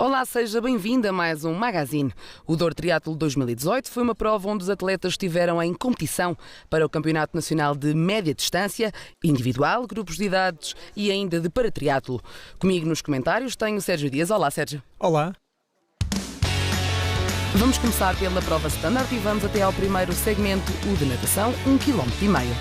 Olá, seja bem-vindo a mais um Magazine. O Douro Triatlo 2018 foi uma prova onde os atletas estiveram em competição para o Campeonato Nacional de Média Distância, individual, grupos de idades e ainda de paratriatlo. Comigo nos comentários tenho o Sérgio Dias. Olá, Sérgio. Olá. Vamos começar pela prova standard e vamos até ao primeiro segmento, o de natação, 1,5 km.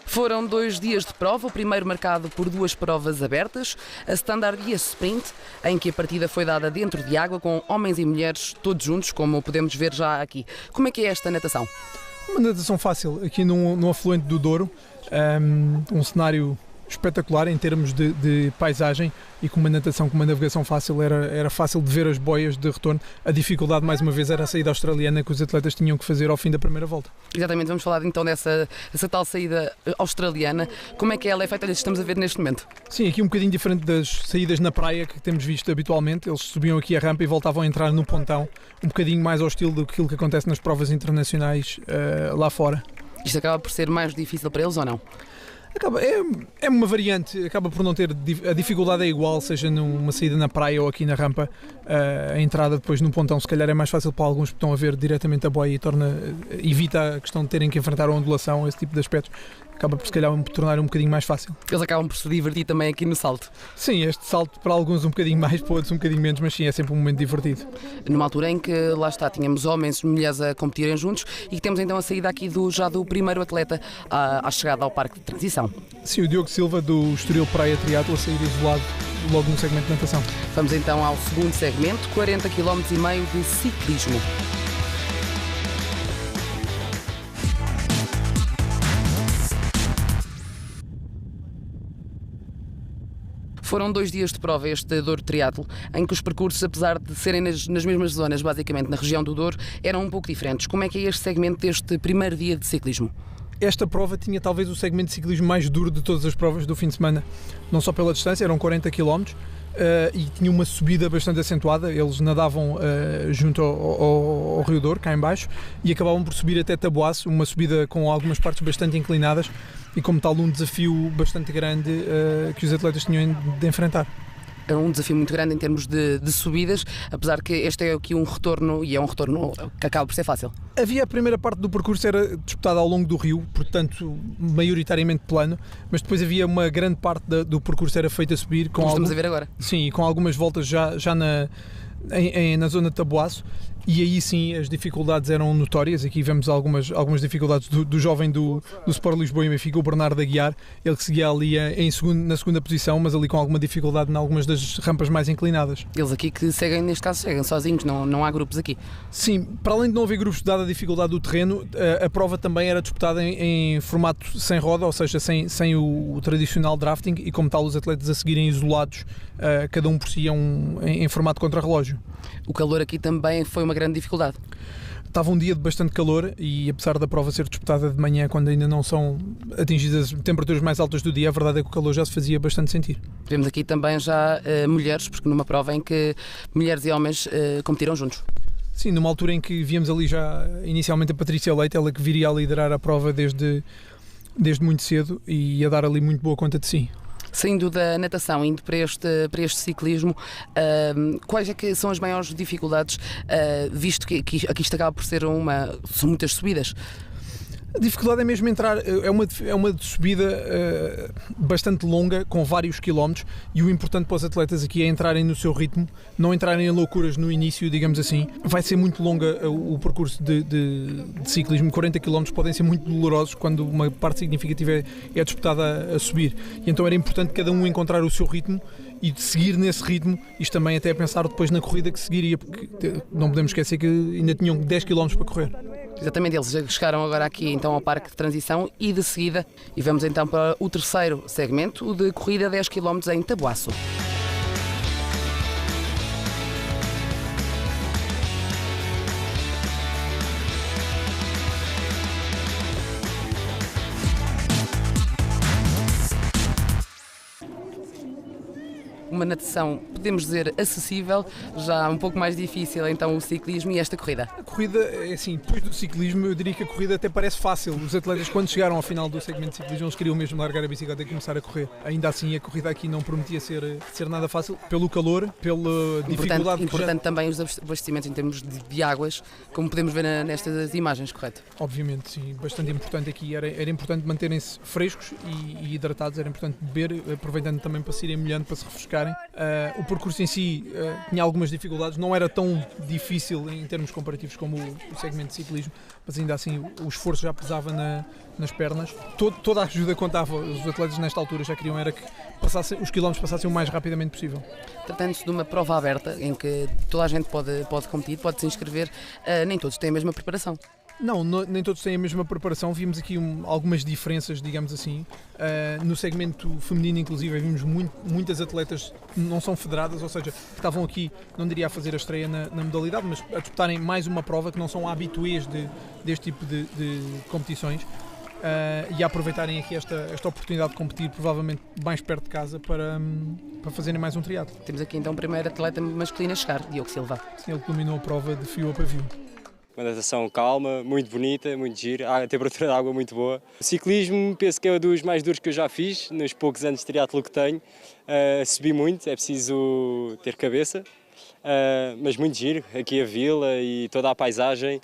Foram 2 dias de prova, o primeiro marcado por 2 provas abertas, a standard e a sprint, em que a partida foi dada dentro de água, com homens e mulheres todos juntos, como podemos ver já aqui. Como é que é esta natação? Uma natação fácil, aqui no afluente do Douro, um cenário espetacular em termos de paisagem, e com uma natação, com uma navegação fácil, era fácil de ver as boias de retorno. A dificuldade, mais uma vez, era a saída australiana que os atletas tinham que fazer ao fim da primeira volta. Exatamente, vamos falar então dessa tal saída australiana. Como é que ela é feita? Estamos a ver neste momento. Sim, aqui um bocadinho diferente das saídas na praia que temos visto habitualmente. Eles subiam aqui a rampa e voltavam a entrar no pontão, um bocadinho mais ao estilo do que acontece nas provas internacionais lá fora. Isto acaba por ser mais difícil para eles ou não? É uma variante, acaba por não ter, a dificuldade é igual, seja numa saída na praia ou aqui na rampa. A entrada depois no pontão se calhar é mais fácil para alguns que estão a ver diretamente a boia e evita a questão de terem que enfrentar a ondulação, esse tipo de aspectos. Acaba por se calhar tornar um bocadinho mais fácil. Eles acabam por se divertir também aqui no salto. Sim, este salto para alguns um bocadinho mais, para outros um bocadinho menos, mas sim, é sempre um momento divertido. Numa altura em que, lá está, tínhamos homens e mulheres a competirem juntos e que temos então a saída aqui já do primeiro atleta à chegada ao parque de transição. Sim, o Diogo Silva do Estoril Praia Triatlo a sair isolado logo no segmento de natação. Vamos então ao segundo segmento, 40,5 km de ciclismo. Foram 2 dias de prova este Douro Triatlo, em que os percursos, apesar de serem nas mesmas zonas, basicamente na região do Douro, eram um pouco diferentes. Como é que é este segmento deste primeiro dia de ciclismo? Esta prova tinha talvez o segmento de ciclismo mais duro de todas as provas do fim de semana, não só pela distância, eram 40 km e tinha uma subida bastante acentuada. Eles nadavam junto ao Rio Douro, cá em baixo, e acabavam por subir até Taboaço, uma subida com algumas partes bastante inclinadas e, como tal, um desafio bastante grande que os atletas tinham de enfrentar. É um desafio muito grande em termos de subidas, apesar que este é aqui um retorno, e é um retorno que acaba por ser fácil. A primeira parte do percurso era disputada ao longo do rio, portanto maioritariamente plano, mas depois havia uma grande parte do percurso era feita a subir. Como estamos a ver agora. Sim, e com algumas voltas já na zona de Taboaço, e aí sim as dificuldades eram notórias. Aqui vemos algumas dificuldades do jovem do Sport Lisboa e Benfica, o Bernardo Aguiar, ele que seguia ali na segunda posição, mas ali com alguma dificuldade em algumas das rampas mais inclinadas. Eles aqui que seguem, neste caso, seguem sozinhos, não há grupos aqui. Sim, para além de não haver grupos, dada a dificuldade do terreno, a prova também era disputada em formato sem roda, ou seja, sem o tradicional drafting, e como tal os atletas a seguirem isolados, cada um por si em formato contra-relógio. O calor aqui também foi uma grande dificuldade. Estava um dia de bastante calor e, apesar da prova ser disputada de manhã, quando ainda não são atingidas temperaturas mais altas do dia, a verdade é que o calor já se fazia bastante sentir. Vemos aqui também já mulheres, porque numa prova em que mulheres e homens competiram juntos. Sim, numa altura em que víamos ali já inicialmente a Patrícia Leite, ela que viria a liderar a prova desde muito cedo e a dar ali muito boa conta de si. Saindo da natação, indo para este ciclismo, quais é que são as maiores dificuldades, visto que aqui isto acaba por ser são muitas subidas? A dificuldade é mesmo entrar, é uma subida bastante longa, com vários quilómetros, e o importante para os atletas aqui é entrarem no seu ritmo, não entrarem em loucuras no início, digamos assim. Vai ser muito longa o percurso de ciclismo, 40 km podem ser muito dolorosos quando uma parte significativa é disputada a subir, e então era importante cada um encontrar o seu ritmo e de seguir nesse ritmo, isto também até a pensar depois na corrida que seguiria, porque não podemos esquecer que ainda tinham 10 km para correr. Exatamente, eles chegaram agora aqui então ao parque de transição e de seguida, e vamos então para o terceiro segmento, o de corrida 10 km em Taboaço. uma natação, podemos dizer, acessível, já um pouco mais difícil então o ciclismo e esta corrida. A corrida, é assim, depois do ciclismo, eu diria que a corrida até parece fácil. Os atletas, quando chegaram ao final do segmento de ciclismo, eles queriam mesmo largar a bicicleta e começar a correr. Ainda assim, a corrida aqui não prometia ser nada fácil, pelo calor, pela dificuldade. Importante também os abastecimentos em termos de águas, como podemos ver nestas imagens, correto? Obviamente, sim, bastante importante aqui. Era importante manterem-se frescos e hidratados, era importante beber, aproveitando também para se irem molhando, para se refrescarem. O percurso em si tinha algumas dificuldades, não era tão difícil em termos comparativos como o segmento de ciclismo, mas ainda assim o esforço já pesava nas pernas. Toda a ajuda contava. Os atletas nesta altura já queriam era que os quilómetros passassem o mais rapidamente possível. Tratando-se de uma prova aberta em que toda a gente pode competir, pode se inscrever, nem todos têm a mesma preparação. Não, nem todos têm a mesma preparação. Vimos aqui algumas diferenças, digamos assim. No segmento feminino, inclusive, vimos muitas atletas que não são federadas, ou seja, que estavam aqui, não diria a fazer a estreia na modalidade, mas a disputarem mais uma prova, que não são habituês deste tipo de competições. E a aproveitarem aqui esta oportunidade de competir, provavelmente mais perto de casa, para fazerem mais um triatlo. Temos aqui então o primeiro atleta masculino a chegar, Diogo Silva. Sim, ele culminou a prova de fio a pavio. Uma natação calma, muito bonita, muito gira, a temperatura da água muito boa. O ciclismo penso que é um dos mais duros que eu já fiz, nos poucos anos de triatlo que tenho. Subi muito, é preciso ter cabeça, mas muito giro. Aqui a vila e toda a paisagem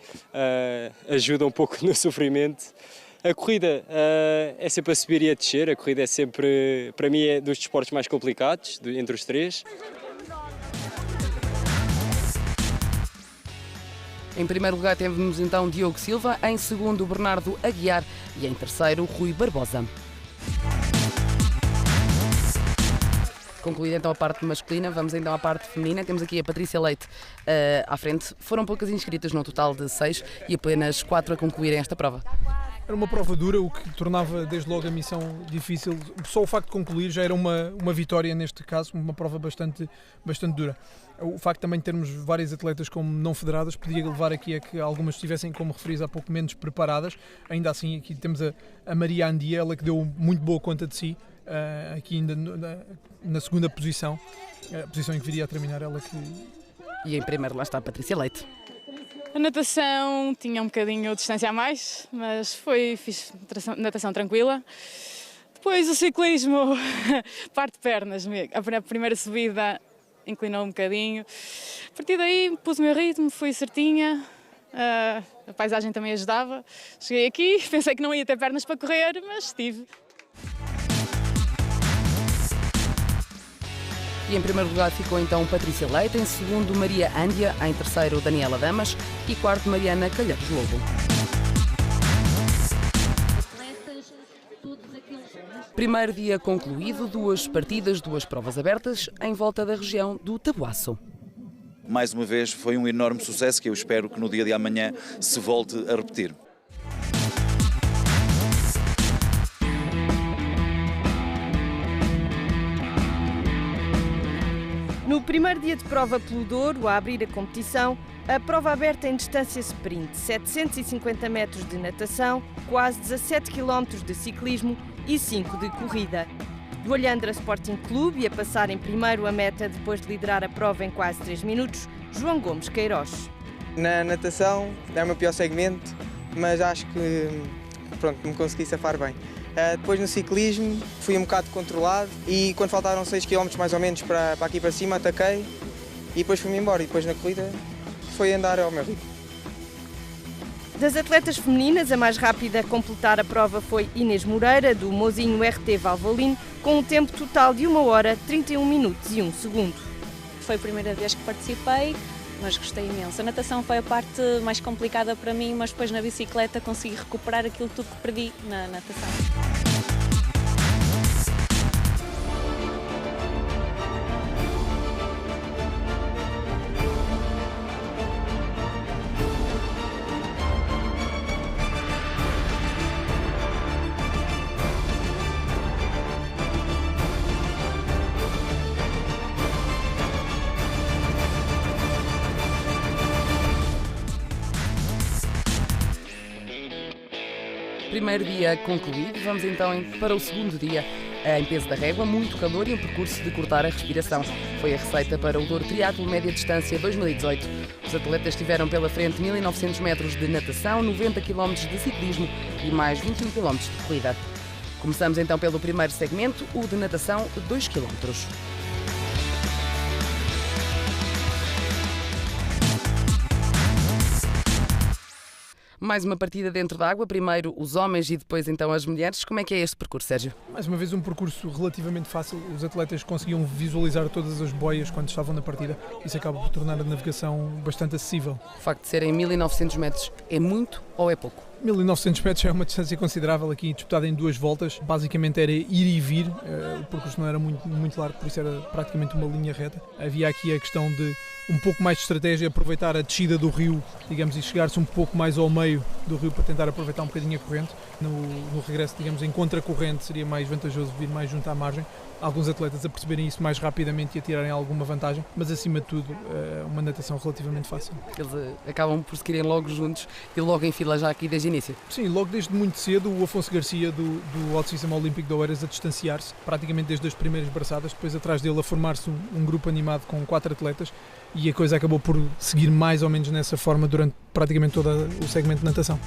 ajuda um pouco no sofrimento. A corrida é sempre a subir e a descer, a corrida é sempre, para mim, é dos desportos mais complicados, entre os três. Em primeiro lugar temos então Diogo Silva, em segundo Bernardo Aguiar e em terceiro Rui Barbosa. Concluída então a parte masculina, vamos então à parte feminina. Temos aqui a Patrícia Leite à frente. Foram poucas inscritas, num total de 6 e apenas 4 a concluírem esta prova. Era uma prova dura, o que tornava desde logo a missão difícil. Só o facto de concluir já era uma vitória neste caso, uma prova bastante dura. O facto também de termos várias atletas como não federadas podia levar aqui a que algumas estivessem, como referias há pouco, menos preparadas. Ainda assim, aqui temos a Maria Andia, ela que deu muito boa conta de si, aqui ainda na segunda posição, a posição em que viria a terminar ela que... E em primeiro lá está a Patrícia Leite. A natação tinha um bocadinho de distância a mais, mas fiz natação tranquila. Depois o ciclismo, parte de pernas, a primeira subida inclinou um bocadinho. A partir daí pus o meu ritmo, fui certinha, a paisagem também ajudava. Cheguei aqui, pensei que não ia ter pernas para correr, mas tive. E em primeiro lugar ficou então Patrícia Leite, em segundo Maria Andia, em terceiro Daniela Damas e quarto Mariana Calheiros Lobo. Primeiro dia concluído, 2 partidas, 2 provas abertas em volta da região do Tabuaço. Mais uma vez foi um enorme sucesso que eu espero que no dia de amanhã se volte a repetir. No primeiro dia de prova pelo Douro, a abrir a competição, a prova aberta em distância sprint, 750 metros de natação, quase 17 km de ciclismo e 5 de corrida. Do Alhandra Sporting Clube e a passar em primeiro a meta depois de liderar a prova em quase 3 minutos, João Gomes Queiroz. Na natação é o meu pior segmento, mas acho que me consegui safar bem. Depois no ciclismo fui um bocado controlado e quando faltaram 6 km mais ou menos para aqui para cima ataquei e depois fui-me embora e depois na corrida foi andar ao meu ritmo. Das atletas femininas, a mais rápida a completar a prova foi Inês Moreira, do Mozinho RT Valvoline, com um tempo total de 1 hora, 31 minutos e 1 segundo. Foi a primeira vez que participei, mas gostei imenso. A natação foi a parte mais complicada para mim, mas depois na bicicleta consegui recuperar aquilo tudo que perdi na natação. Primeiro dia concluído, vamos então para o segundo dia, Em peso da régua, muito calor e um percurso de cortar a respiração. Foi a receita para o Douro Triatlo Média Distância 2018. Os atletas tiveram pela frente 1.900 metros de natação, 90 km de ciclismo e mais 21 km de corrida. Começamos então pelo primeiro segmento, o de natação, 2 km. Mais uma partida dentro da água, primeiro os homens e depois então as mulheres. Como é que é este percurso, Sérgio? Mais uma vez um percurso relativamente fácil, os atletas conseguiam visualizar todas as boias quando estavam na partida, isso acaba por tornar a navegação bastante acessível. O facto de serem 1.900 metros é muito ou é pouco? 1.900 metros é uma distância considerável aqui, disputada em 2 voltas, basicamente era ir e vir, o percurso não era muito largo, por isso era praticamente uma linha reta. Havia aqui a questão de um pouco mais de estratégia, aproveitar a descida do rio, digamos, e chegar-se um pouco mais ao meio do rio para tentar aproveitar um bocadinho a corrente. No regresso, digamos, em contracorrente seria mais vantajoso vir mais junto à margem. Alguns atletas a perceberem isso mais rapidamente e a tirarem alguma vantagem, mas acima de tudo uma natação relativamente fácil. Eles acabam por seguirem logo juntos e logo em fila já aqui desde o início? Sim, logo desde muito cedo o Afonso Garcia do Alto Sistema Olímpico de Oeiras a distanciar-se, praticamente desde as primeiras braçadas, depois atrás dele a formar-se um grupo animado com 4 atletas e a coisa acabou por seguir mais ou menos nessa forma durante praticamente todo o segmento de natação.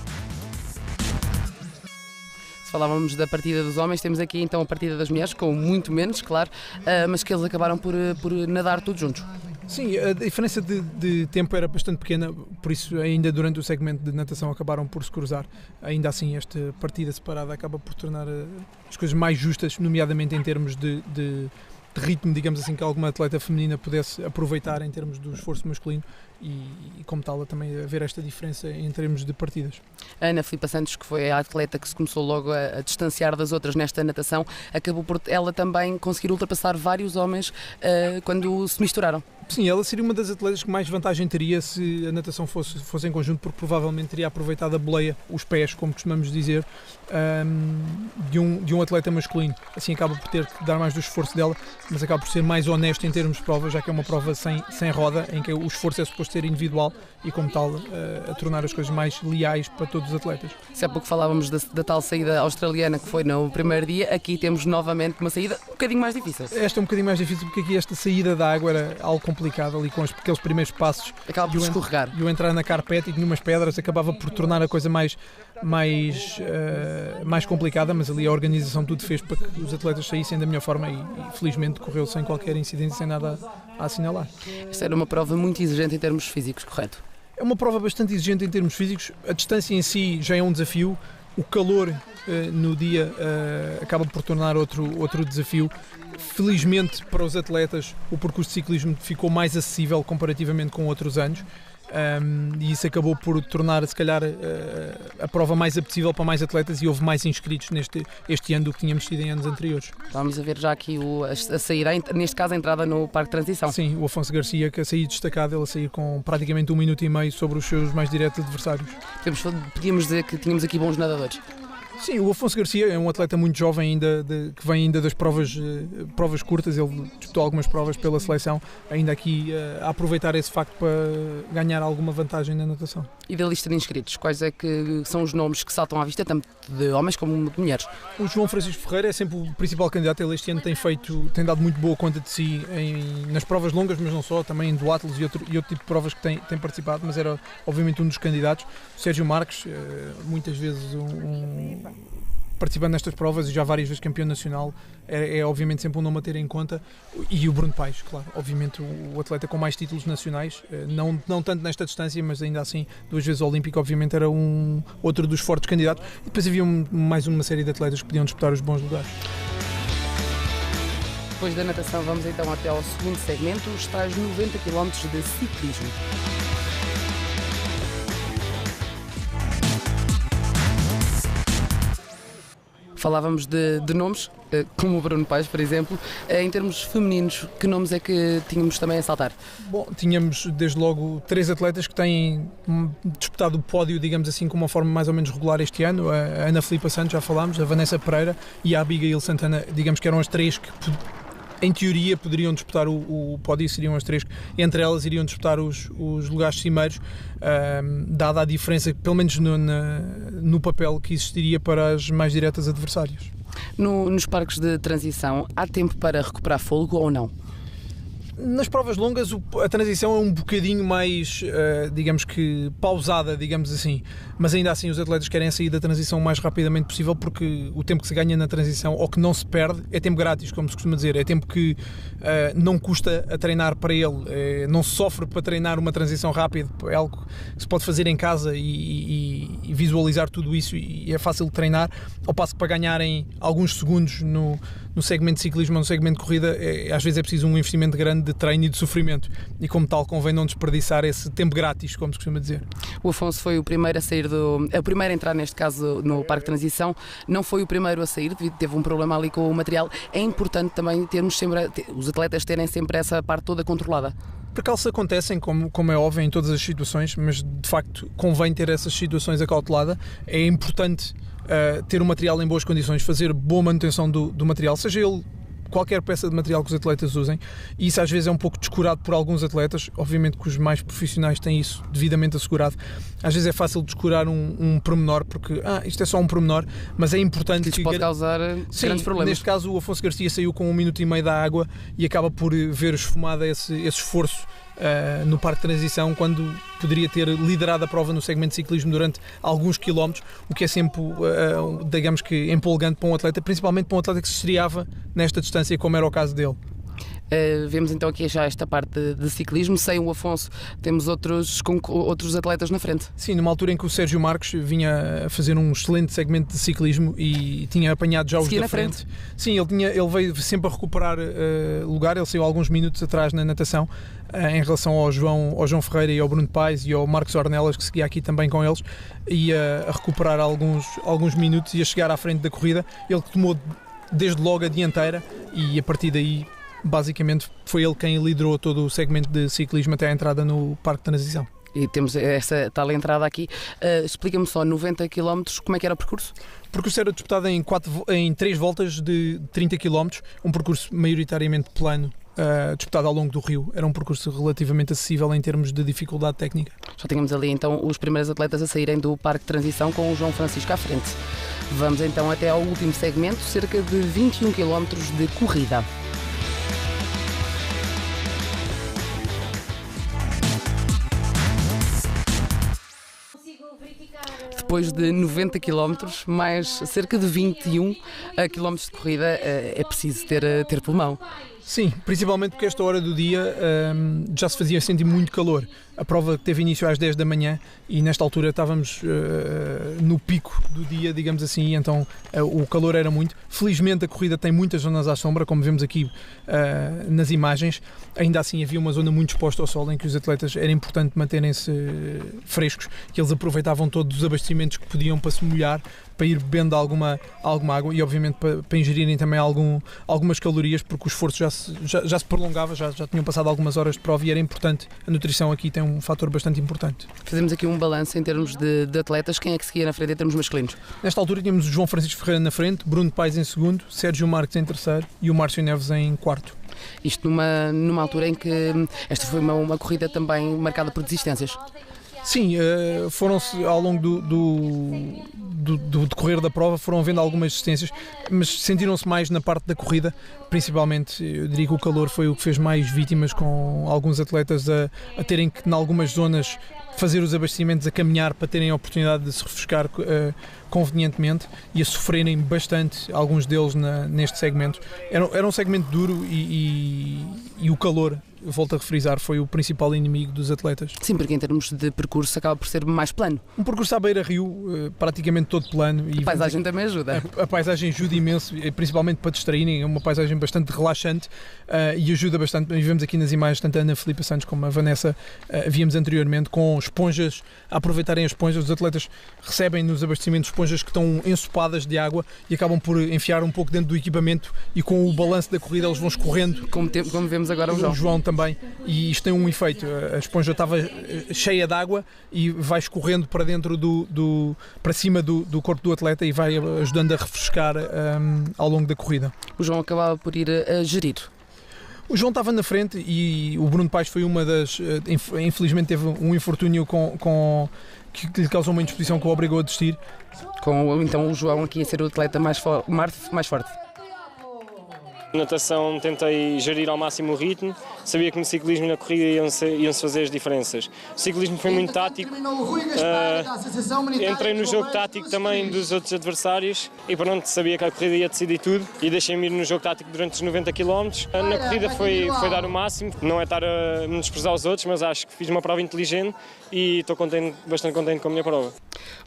Se falávamos da partida dos homens, temos aqui então a partida das mulheres, com muito menos, claro, mas que eles acabaram por nadar todos juntos. Sim, a diferença de tempo era bastante pequena, por isso ainda durante o segmento de natação acabaram por se cruzar. Ainda assim, esta partida separada acaba por tornar as coisas mais justas, nomeadamente em termos de ritmo, digamos assim, que alguma atleta feminina pudesse aproveitar em termos do esforço masculino e como tal, também haver esta diferença em termos de partidas. A Ana Filipa Santos, que foi a atleta que se começou logo a distanciar das outras nesta natação, acabou por ela também conseguir ultrapassar vários homens quando se misturaram. Sim, ela seria uma das atletas que mais vantagem teria se a natação fosse em conjunto, porque provavelmente teria aproveitado a boleia, os pés, como costumamos dizer, de um atleta masculino. Assim acaba por ter que dar mais do esforço dela, mas acaba por ser mais honesta em termos de prova, já que é uma prova sem roda, em que o esforço é suposto ser individual e, como tal, a tornar as coisas mais leais para todos os atletas. Se há pouco falávamos da tal saída australiana que foi no primeiro dia, aqui temos novamente uma saída um bocadinho mais difícil. Esta é um bocadinho mais difícil porque aqui esta saída da água era algo complicado ali com aqueles primeiros passos. Acaba por escorregar. E o entrar na carpete e tinha umas pedras acabava por tornar a coisa mais complicada, mas ali a organização tudo fez para que os atletas saíssem da melhor forma e felizmente correu sem qualquer incidente, sem nada a assinalar. Esta era uma prova muito exigente em termos físicos, correto? É uma prova bastante exigente em termos físicos, a distância em si já é um desafio, o calor no dia acaba por tornar outro desafio. Felizmente para os atletas o percurso de ciclismo ficou mais acessível comparativamente com outros anos. E isso acabou por tornar, se calhar, a prova mais apetecível para mais atletas e houve mais inscritos este ano do que tínhamos tido em anos anteriores. Vamos a ver já aqui a saída, neste caso a entrada no Parque de Transição. Sim, o Afonso Garcia, que a sair destacado, ele a sair com praticamente 1 minuto e meio sobre os seus mais diretos adversários. Podíamos dizer que tínhamos aqui bons nadadores. Sim, o Afonso Garcia é um atleta muito jovem ainda, que vem ainda das provas curtas, ele disputou algumas provas pela seleção, ainda aqui a aproveitar esse facto para ganhar alguma vantagem na natação. E da lista de inscritos, quais é que são os nomes que saltam à vista, tanto de homens como de mulheres? O João Francisco Ferreira é sempre o principal candidato, ele este ano tem dado muito boa conta de si nas provas longas, mas não só, também em duátlos e outro tipo de provas que tem participado, mas era obviamente um dos candidatos. O Sérgio Marques, muitas vezes participando nestas provas e já várias vezes campeão nacional, é obviamente sempre um nome a ter em conta. E o Bruno Paes, claro, obviamente o atleta com mais títulos nacionais, não tanto nesta distância, mas ainda assim 2 vezes olímpico, obviamente era outro dos fortes candidatos. E depois havia mais uma série de atletas que podiam disputar os bons lugares. Depois da natação vamos então até ao segundo segmento, os tais 90 km de ciclismo. Falávamos de nomes, como o Bruno Paes, por exemplo. Em termos femininos, que nomes é que tínhamos também a saltar? Bom, tínhamos desde logo 3 atletas que têm disputado o pódio, digamos assim, com uma forma mais ou menos regular este ano. A Ana Filipa Santos, já falámos, a Vanessa Pereira e a Abigail Santana, digamos que eram as 3 que em teoria poderiam disputar o pódio, seriam as 3 que entre elas iriam disputar os lugares cimeiros, dada a diferença, pelo menos no papel, que existiria para as mais diretas adversárias. Nos parques de transição, há tempo para recuperar fôlego ou não? Nas provas longas a transição é um bocadinho mais, digamos que, pausada, digamos assim. Mas ainda assim os atletas querem sair da transição o mais rapidamente possível, porque o tempo que se ganha na transição, ou que não se perde, é tempo grátis, como se costuma dizer. É tempo que não custa a treinar para ele, não se sofre para treinar uma transição rápida. É algo que se pode fazer em casa e visualizar tudo isso, e é fácil de treinar. Ao passo que para ganharem alguns segundos no segmento de ciclismo ou no segmento de corrida, às vezes é preciso um investimento grande de treino e de sofrimento, e como tal convém não desperdiçar esse tempo grátis, como se costuma dizer. O Afonso foi o primeiro a sair o primeiro a entrar, neste caso, no Parque de Transição. Não foi o primeiro a sair, teve um problema ali com o material. É importante também termos sempre, os atletas terem sempre essa parte toda controlada. Percalços acontecem, como é óbvio, em todas as situações, mas de facto convém ter essas situações acautelada. É importante ter o material em boas condições, fazer boa manutenção do material, seja ele qualquer peça de material que os atletas usem, e isso às vezes é um pouco descurado por alguns atletas. Obviamente que os mais profissionais têm isso devidamente assegurado. Às vezes é fácil descurar um pormenor, porque isto é só um pormenor, mas é importante que pode causar grandes problemas. Neste caso o Afonso Garcia saiu com 1 minuto e meio da água e acaba por ver esfumada esse esforço no parque de transição, quando poderia ter liderado a prova no segmento de ciclismo durante alguns quilómetros, o que é sempre, digamos que, empolgante para um atleta, principalmente para um atleta que se estreava nesta distância, como era o caso dele. Vemos então aqui já esta parte de ciclismo. Sem o Afonso, temos outros atletas na frente. Sim, numa altura em que o Sérgio Marques vinha a fazer um excelente segmento de ciclismo e tinha apanhado já os da frente. Sim, ele veio sempre a recuperar lugar. Ele saiu alguns minutos atrás na natação, em relação ao João Ferreira e ao Bruno Paes e ao Marcos Ornelas, que seguia aqui também com eles, e a recuperar alguns minutos e a chegar à frente da corrida. Ele que tomou desde logo a dianteira, e a partir daí basicamente foi ele quem liderou todo o segmento de ciclismo até a entrada no Parque de Transição. E temos essa tal entrada aqui. Explica-me só, 90 km, como é que era o percurso? O percurso era disputado em 3 voltas de 30 km, um percurso maioritariamente plano, disputado ao longo do rio. Era um percurso relativamente acessível em termos de dificuldade técnica. Já tínhamos ali então os primeiros atletas a saírem do Parque de Transição, com o João Francisco à frente. Vamos então até ao último segmento, cerca de 21 km de corrida. Depois de 90 km, mais cerca de 21 km de corrida, é preciso ter pulmão. Sim, principalmente porque esta hora do dia já se fazia sentir muito calor. A prova teve início às 10 da manhã e nesta altura estávamos no pico do dia, digamos assim, então o calor era muito. Felizmente a corrida tem muitas zonas à sombra, como vemos aqui nas imagens. Ainda assim havia uma zona muito exposta ao sol, em que os atletas era importante manterem-se frescos, que eles aproveitavam todos os abastecimentos que podiam para se molhar, para ir bebendo alguma água e obviamente para ingerirem também algumas calorias, porque o esforço já se prolongava, já tinham passado algumas horas de prova, e era importante. A nutrição aqui tem um fator bastante importante. Fazemos aqui um balanço em termos de atletas. Quem é que seguia na frente em termos masculinos? Nesta altura tínhamos o João Francisco Ferreira na frente, Bruno Paes em segundo, Sérgio Marques em terceiro e o Márcio Neves em quarto. Isto numa altura em que esta foi uma corrida também marcada por desistências. Sim, foram-se ao longo do decorrer da prova, foram havendo algumas desistências, mas sentiram-se mais na parte da corrida. Principalmente, eu diria que o calor foi o que fez mais vítimas, com alguns atletas a terem que, em algumas zonas, fazer os abastecimentos a caminhar para terem a oportunidade de se refrescar convenientemente, e a sofrerem bastante, alguns deles neste segmento. Era um segmento duro e o calor, volto a refrisar, foi o principal inimigo dos atletas. Sim, porque em termos de percurso acaba por ser mais plano. Um percurso à beira-rio, praticamente todo plano. E a paisagem também ajuda. A paisagem ajuda imenso, principalmente para distraírem. É uma paisagem bastante relaxante e ajuda bastante. Vivemos aqui nas imagens, tanto a Ana Filipa Santos como a Vanessa, víamos anteriormente, com esponjas, a aproveitarem as esponjas. Os atletas recebem nos abastecimentos esponjas que estão ensopadas de água e acabam por enfiar um pouco dentro do equipamento, e com o balanço da corrida eles vão escorrendo. Como vemos agora o João também, e isto tem um efeito. A esponja estava cheia de água e vai escorrendo para dentro para cima do corpo do atleta e vai ajudando a refrescar ao longo da corrida. O João acabava por ir a gerir. O João estava na frente e o Bruno Paes foi uma das... Infelizmente teve um infortúnio que lhe causou uma indisposição que o obrigou a desistir. Com então o João aqui a ser o atleta mais forte. Na natação tentei gerir ao máximo o ritmo, sabia que no ciclismo e na corrida iam-se fazer as diferenças. O ciclismo foi muito tático, entrei no jogo tático também dos outros adversários e pronto, sabia que a corrida ia decidir tudo e deixei-me ir no jogo tático durante os 90 km. Na corrida foi dar o máximo, não é estar a desprezar os outros, mas acho que fiz uma prova inteligente e estou bastante contente com a minha prova.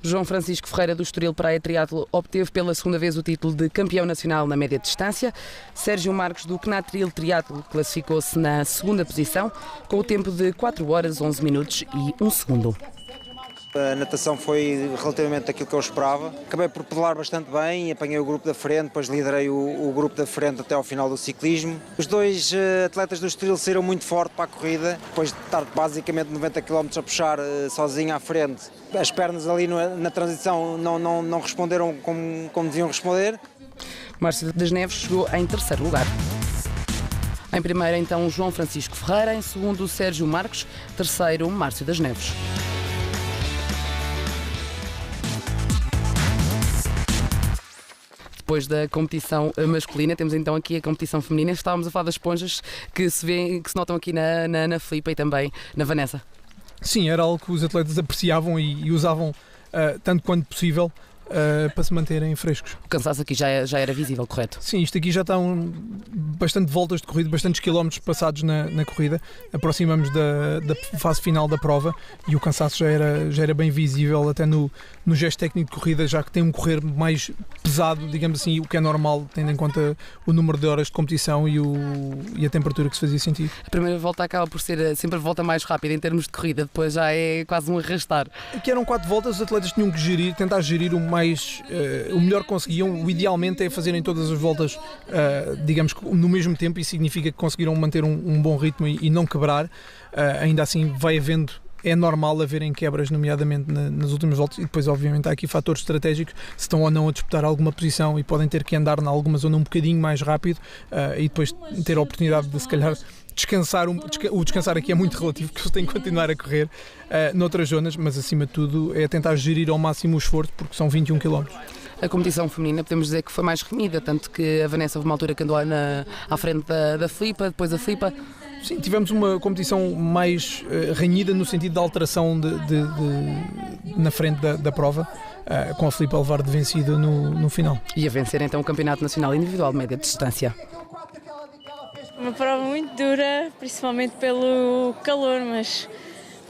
João Francisco Ferreira do Estoril Praia Triatlo obteve pela segunda vez o título de campeão nacional na média distância. Sérgio Marques do Knatril Triatlo classificou-se na segunda posição com o tempo de 4 horas, 11 minutos e 1 segundo. A natação foi relativamente aquilo que eu esperava. Acabei por pedalar bastante bem, apanhei o grupo da frente, depois liderei o grupo da frente até ao final do ciclismo. Os dois atletas do Estoril saíram muito forte para a corrida, depois de estar basicamente 90 km a puxar sozinho à frente. As pernas ali na transição não responderam como deviam responder. Márcio das Neves chegou em terceiro lugar. Em primeiro, então, João Francisco Ferreira. Em segundo, Sérgio Marques. Terceiro, Márcio das Neves. Depois da competição masculina, temos então aqui a competição feminina. Estávamos a falar das esponjas que se notam aqui na Filipa e também na Vanessa. Sim, era algo que os atletas apreciavam e usavam tanto quanto possível para se manterem frescos. O cansaço aqui já era visível, correto? Sim, isto aqui já estão bastante voltas de corrida, bastantes quilómetros passados na corrida. Aproximamos da fase final da prova e o cansaço já era bem visível até no gesto técnico de corrida, já que tem um correr mais pesado, digamos assim, o que é normal, tendo em conta o número de horas de competição e a temperatura que se fazia sentir. A primeira volta acaba por ser sempre a volta mais rápida em termos de corrida, depois já é quase um arrastar. Aqui eram 4 voltas, os atletas tinham que tentar gerir o melhor que conseguiam. O idealmente é fazerem todas as voltas, digamos, no mesmo tempo, e significa que conseguiram manter um bom ritmo e não quebrar. Ainda assim vai havendo, é normal haverem quebras, nomeadamente nas últimas voltas, e depois obviamente há aqui fatores estratégicos, se estão ou não a disputar alguma posição e podem ter que andar em alguma zona um bocadinho mais rápido e depois ter a oportunidade de se calhar descansar. O descansar aqui é muito relativo, porque eles têm que continuar a correr noutras zonas, mas acima de tudo é tentar gerir ao máximo o esforço, porque são 21 km. A competição feminina podemos dizer que foi mais renhida, tanto que a Vanessa houve uma altura que andou à frente da Filipa, depois a Filipa. Sim, tivemos uma competição mais renhida no sentido da alteração na frente da prova, com a Filipa a levar de vencida no final. E a vencer então o Campeonato Nacional Individual de Média Distância. Uma prova muito dura, principalmente pelo calor, mas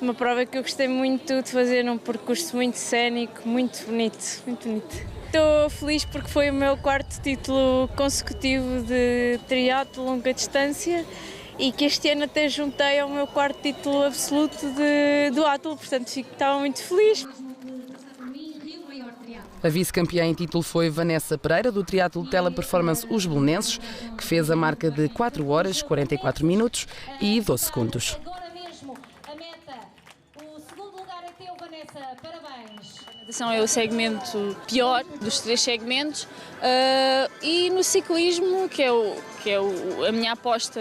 uma prova que eu gostei muito de fazer, num percurso muito cénico, muito bonito, muito bonito. Estou feliz porque foi o meu 4º título consecutivo de triatlo longa distância e que este ano até juntei ao meu 4º título absoluto do atlo, portanto estava muito feliz. A vice-campeã em título foi Vanessa Pereira, do triatlo Teleperformance Os Belenenses, que fez a marca de 4 horas, 44 minutos e 12 segundos. Agora mesmo, a meta, o segundo lugar é teu, Vanessa, parabéns. A natação é o segmento pior dos 3 segmentos e no ciclismo, que é a minha aposta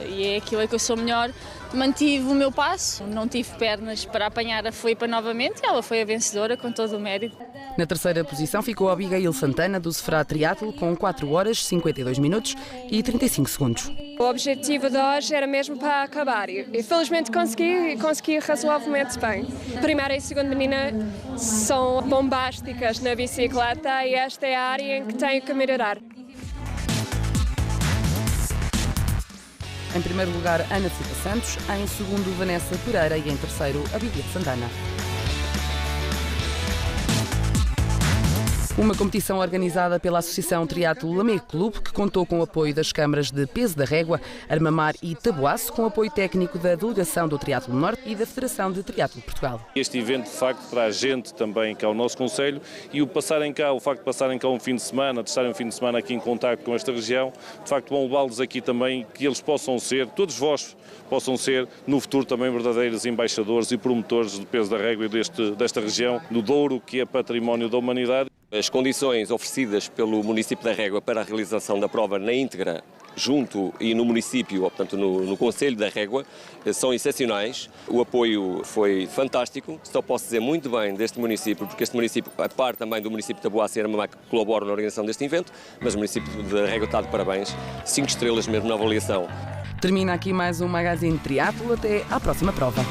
e é aquilo que eu sou melhor, mantive o meu passo, não tive pernas para apanhar a Filipa novamente e ela foi a vencedora com todo o mérito. Na terceira posição ficou a Abigail Santana, do Sefra Triatlo, com 4 horas, 52 minutos e 35 segundos. O objetivo de hoje era mesmo para acabar e felizmente consegui razoavelmente bem. Primeira e segunda menina são bombásticas na bicicleta e esta é a área em que tenho que melhorar. Em primeiro lugar, Ana Silva Santos, em segundo, Vanessa Pereira e em terceiro, Abigail Santana. Uma competição organizada pela Associação Triatlo Lamé Clube, que contou com o apoio das câmaras de Peso da Régua, Armamar e Taboaço, com apoio técnico da Delegação do Triatlo Norte e da Federação de Triatlo Portugal. Este evento, de facto, para a gente também cá ao nosso concelho e o facto de passarem cá um fim de semana, de estarem um fim de semana aqui em contacto com esta região, de facto vão levá-los aqui também, que eles possam ser, todos vós possam ser, no futuro também verdadeiros embaixadores e promotores do Peso da Régua e desta região, do Douro, que é património da humanidade. As condições oferecidas pelo município da Régua para a realização da prova na íntegra, junto e no município, portanto no Concelho da Régua, são excepcionais. O apoio foi fantástico. Só posso dizer muito bem deste município, porque este município, a par também do município de Taboaço e Armamá, que colaboram na organização deste evento, mas o município da Régua está de parabéns. 5 estrelas mesmo na avaliação. Termina aqui mais um Magazine Triatlo. Até à próxima prova.